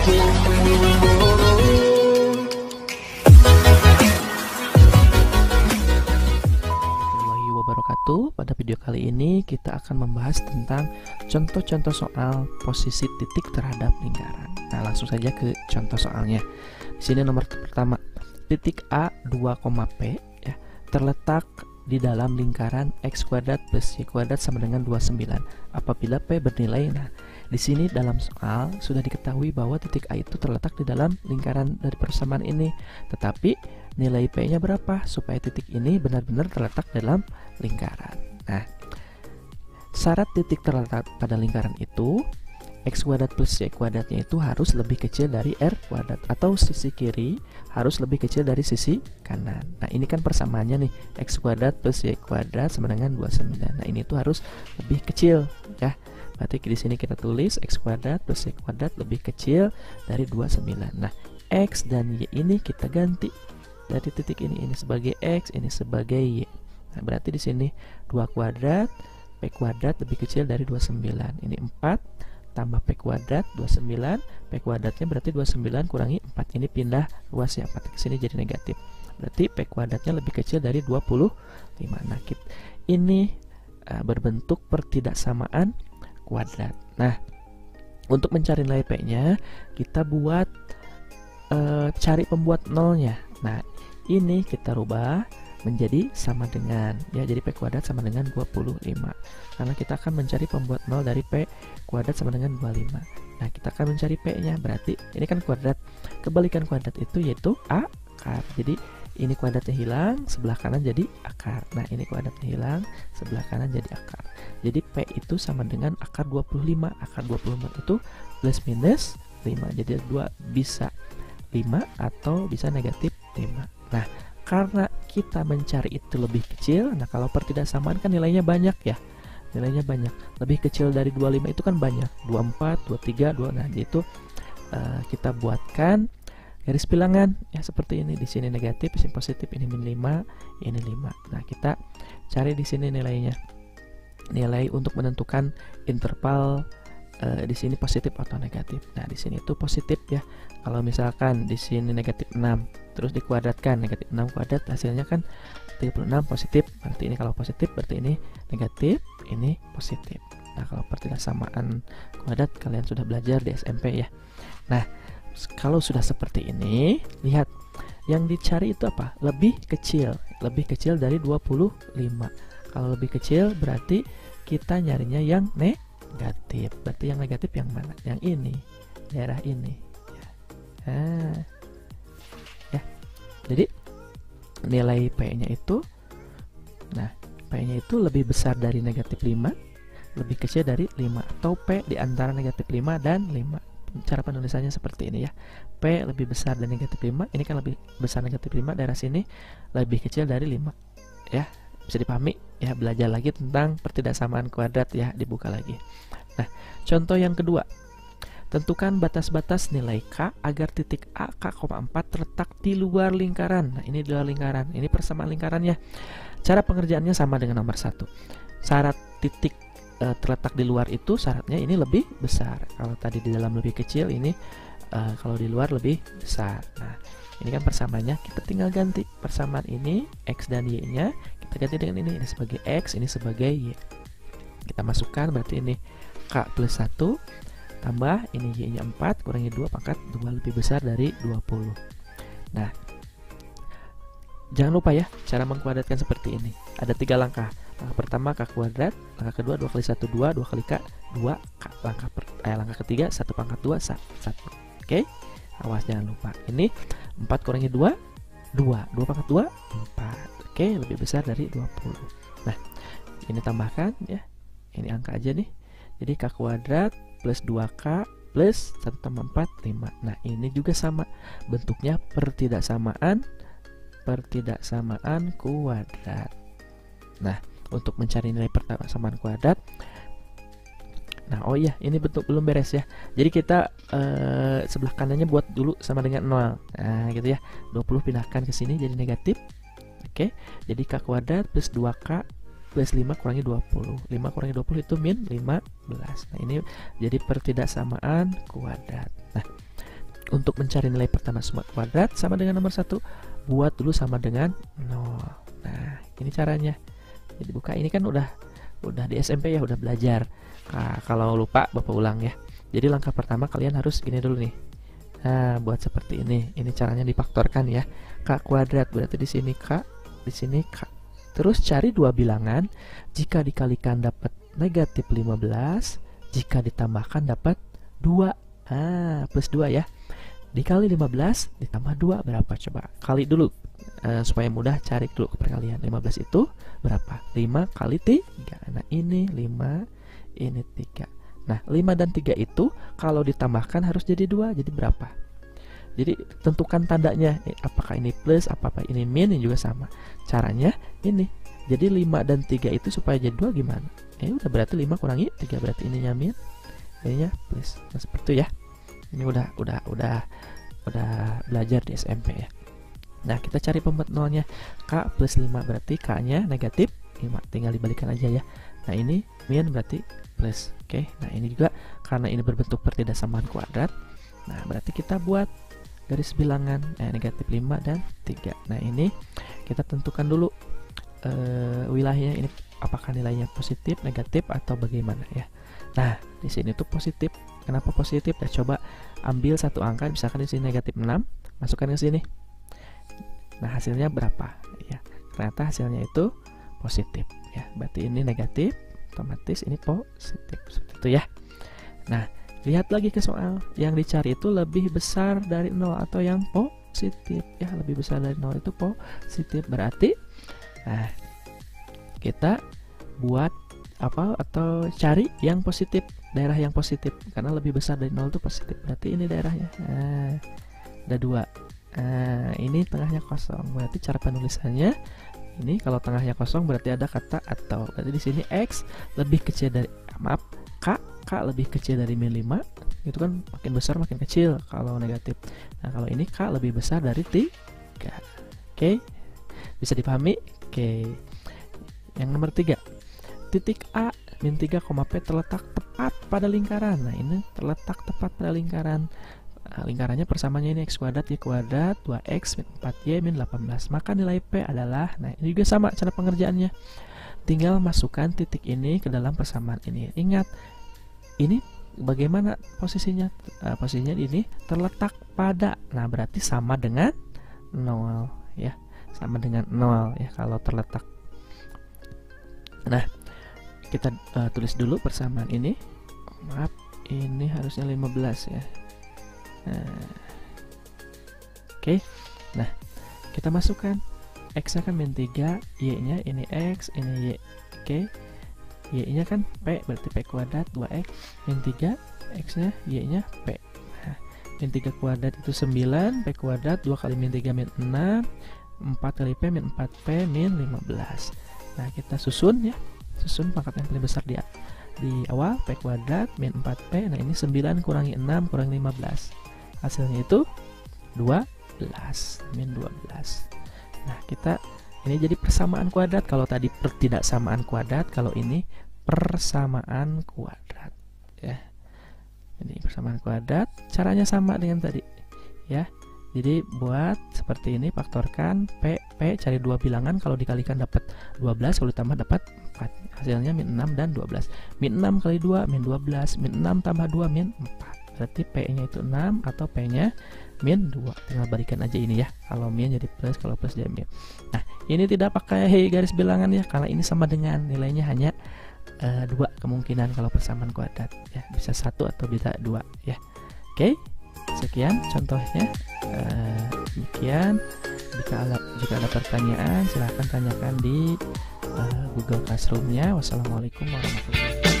Wabarakatuh. Pada video kali ini kita akan membahas tentang contoh-contoh soal posisi titik terhadap lingkaran. Nah, langsung saja ke contoh soalnya. Di sini nomor pertama, titik A 2,P ya, terletak di dalam lingkaran x kuadrat plus y kuadrat sama dengan 29 apabila P bernilai. Nah, di sini dalam soal sudah diketahui bahwa titik A itu terletak di dalam lingkaran dari persamaan ini, tetapi nilai P-nya berapa supaya titik ini benar-benar terletak dalam lingkaran. Nah, syarat titik terletak pada lingkaran itu x kuadrat plus y kuadratnya itu harus lebih kecil dari r kuadrat, atau sisi kiri harus lebih kecil dari sisi kanan. Nah, ini kan persamaannya nih, x kuadrat plus y kuadrat sama dengan 29. Nah, ini tuh harus lebih kecil ya. Berarti di sini kita tulis x kuadrat plus y kuadrat lebih kecil dari 29. Nah, x dan y ini kita ganti dari titik ini sebagai x, ini sebagai y. Nah, berarti di sini 2 kuadrat p kuadrat lebih kecil dari 29. Ini 4 tambah p kuadrat 29, p kuadratnya berarti 29 kurangi 4. Ini pindah luas ya, 4 ke sini jadi negatif. Berarti p kuadratnya lebih kecil dari 25. Nah, ini berbentuk pertidaksamaan kuadrat. Nah, untuk mencari nilai p-nya kita buat cari pembuat nolnya. Nah, ini kita rubah menjadi sama dengan ya, jadi p kuadrat sama dengan 25 karena kita akan mencari pembuat nol dari p kuadrat sama dengan 25. Nah, kita akan mencari p-nya, berarti ini kan kuadrat, kebalikan kuadrat itu yaitu akar. Jadi ini kuadratnya hilang, sebelah kanan jadi akar. Nah, ini kuadratnya hilang, sebelah kanan jadi akar. Jadi p itu sama dengan akar 25. Akar 25 itu plus minus 5. Jadi 2 bisa 5 atau bisa negatif 5. Nah, karena kita mencari itu lebih kecil, nah kalau pertidaksamaan kan nilainya banyak ya. Nilainya banyak. Lebih kecil dari 25 itu kan banyak. 24, 23, 2. Nah, itu kita buatkan garis bilangan ya seperti ini. Di sini negatif, di sini positif, ini min 5, ini 5. Nah, kita cari di sini nilainya. Nilai untuk menentukan interval di sini positif atau negatif. Nah, di sini itu positif ya. Kalau misalkan di sini negatif 6 terus dikuadratkan, negatif 6 kuadrat hasilnya kan 36 positif. Berarti ini kalau positif berarti ini negatif, ini positif. Nah, kalau pertidaksamaan kuadrat kalian sudah belajar di SMP ya. Nah, kalau sudah seperti ini, lihat yang dicari itu apa? Lebih kecil dari 25. Kalau lebih kecil berarti kita nyarinya yang negatif. Berarti yang negatif yang mana? Yang ini, daerah ini ya. Ya. Jadi nilai P-nya itu, nah P-nya itu lebih besar dari negatif 5, lebih kecil dari 5, atau P di antara negatif 5 dan 5. Cara penulisannya seperti ini ya. P lebih besar dari negatif 5, ini kan lebih besar negatif 5, daerah sini lebih kecil dari 5 ya. Bisa dipahami ya, belajar lagi tentang pertidaksamaan kuadrat ya, dibuka lagi. Nah, contoh yang kedua, tentukan batas-batas nilai K agar titik A K,4 terletak di luar lingkaran. Nah, ini di luar lingkaran, ini persamaan lingkarannya. Cara pengerjaannya sama dengan nomor 1. Syarat titik terletak di luar itu syaratnya ini lebih besar. Kalau tadi di dalam lebih kecil, ini kalau di luar lebih besar. Nah, ini kan persamaannya, kita tinggal ganti persamaan ini, x dan y-nya kita ganti dengan ini sebagai x, ini sebagai y. Kita masukkan, berarti ini k plus 1 tambah ini y-nya 4 kurangi 2 pangkat 2 lebih besar dari 20. Nah, jangan lupa ya, cara mengkuadratkan seperti ini. Ada 3 langkah. Langkah pertama k kuadrat, langkah kedua 2 kali 1 2, 2 kali k 2, langkah ketiga 1 pangkat 2 1. Oke? Awas jangan lupa. Ini 4 kurangi 2 2 pangkat 2 4. Oke, lebih besar dari 20. Nah, ini tambahkan ya. Ini angka aja nih. Jadi k kuadrat plus 2k plus 1 tambah 4 5. Nah, ini juga sama. Bentuknya pertidaksamaan kuadrat. Nah, untuk mencari nilai pertidaksamaan kuadrat, nah, oh iya, ini bentuk belum beres ya. Jadi kita sebelah kanannya buat dulu sama dengan 0. Nah, gitu ya. 20 pindahkan ke sini jadi negatif. Oke. Jadi k kuadrat plus 2k plus 5 kurangi 20. 5 kurangi 20 itu min 15. Nah, ini jadi pertidaksamaan kuadrat. Nah, Untuk mencari nilai pertama summa kuadrat sama dengan nomor 1, buat dulu sama dengan 0. Nah, ini caranya. Jadi buka, ini kan udah di SMP ya, udah belajar. Nah, kalau lupa Bapak ulang ya. Jadi langkah pertama kalian harus gini dulu nih. Nah, buat seperti ini. Ini caranya difaktorkan ya. K kuadrat berarti di sini K, di sini K. Terus cari dua bilangan. Jika dikalikan dapat negatif 15, jika ditambahkan dapat 2. Plus 2 ya. Dikali 15 ditambah 2 berapa coba? Kali dulu supaya mudah, cari dulu ke perkalian. 15 itu berapa? 5 kali 3. Nah, ini 5, ini 3. Nah, 5 dan 3 itu kalau ditambahkan harus jadi 2. Jadi berapa? Jadi tentukan tandanya, apakah ini plus, apakah ini min, ini juga sama. Caranya ini. Jadi 5 dan 3 itu supaya jadi 2 gimana? Udah berarti 5 kurangi 3 berarti ininya min, ininya plus. Nah, seperti itu ya. Ini udah belajar di SMP ya. Nah, kita cari pembuat nolnya. K plus 5 berarti K-nya negatif 5. Tinggal dibalikan aja ya. Nah, ini min berarti plus. Oke. Nah, ini juga karena ini berbentuk pertidaksamaan kuadrat. Nah, berarti kita buat garis bilangan negatif 5 dan 3. Nah, ini kita tentukan dulu wilayahnya, ini apakah nilainya positif, negatif, atau bagaimana ya. Nah, di sini tuh positif. Kenapa positif? Ya, coba ambil satu angka, misalkan di sini negatif 6, masukkan ke sini. Nah, hasilnya berapa? Ya, ternyata hasilnya itu positif. Ya, berarti ini negatif, otomatis ini positif. Seperti itu ya. Nah, lihat lagi ke soal. Yang dicari itu lebih besar dari 0 atau yang positif. Ya, lebih besar dari 0 itu positif. Berarti, nah, kita buat apa atau cari yang positif, daerah yang positif, karena lebih besar dari 0 itu positif, berarti ini daerahnya. Ada 2. Ini tengahnya kosong, berarti cara penulisannya ini kalau tengahnya kosong berarti ada kata atau. Berarti di sini X lebih kecil dari K lebih kecil dari min 5, itu kan makin besar makin kecil kalau negatif. Nah, kalau ini K lebih besar dari 3. Oke, bisa dipahami? Oke. Yang nomor 3, titik A min 3, P terletak tepat pada lingkaran. Nah, ini terletak tepat pada lingkaran. Lingkarannya persamaannya ini X kuadrat, Y kuadrat, 2X min 4Y min 18. Maka nilai P adalah, nah ini juga sama cara pengerjaannya. Tinggal masukkan titik ini ke dalam persamaan ini. Ingat, ini bagaimana posisinya? Posisinya ini terletak pada. Nah, berarti sama dengan 0 ya. Sama dengan 0 ya kalau terletak. Nah, kita tulis dulu persamaan ini. Maaf, ini harusnya 15 ya. Oke. Nah, kita masukkan X-nya kan min 3, Y-nya ini X, ini Y. Oke. Y-nya kan P, berarti P kuadrat 2X min 3, X-nya, Y-nya P. Nah, min 3 kuadrat itu 9, P kuadrat 2 kali min 3 min 6, 4 kali P min 4P min 15. Nah, kita susun ya. Susun pangkat yang paling besar di awal, P kuadrat min 4P. Nah, ini 9 kurangi 6 kurangi 15. Hasilnya itu 12, min 12. Nah, kita ini jadi persamaan kuadrat. Kalau tadi pertidaksamaan kuadrat, kalau ini persamaan kuadrat ya. Ini persamaan kuadrat, caranya sama dengan tadi ya. Jadi buat seperti ini, faktorkan P, cari dua bilangan, kalau dikalikan dapat 12, kalau ditambah dapat 4. Hasilnya min 6 dan 12. Min 6 kali 2 min 12, min 6 tambah 2 min 4. Berarti P-nya itu 6 atau P-nya min 2. Tinggal balikan aja ini ya. Kalau min jadi plus, kalau plus jadi min. Nah, ini tidak pakai garis bilangan ya, karena ini sama dengan nilainya hanya 2 kemungkinan kalau persamaan kuadrat ya. Bisa 1 atau bisa 2 ya. Oke. Sekian contohnya. Demikian. Jika ada pertanyaan, silahkan tanyakan di Google Classroom-nya. Wassalamualaikum warahmatullahi wabarakatuh.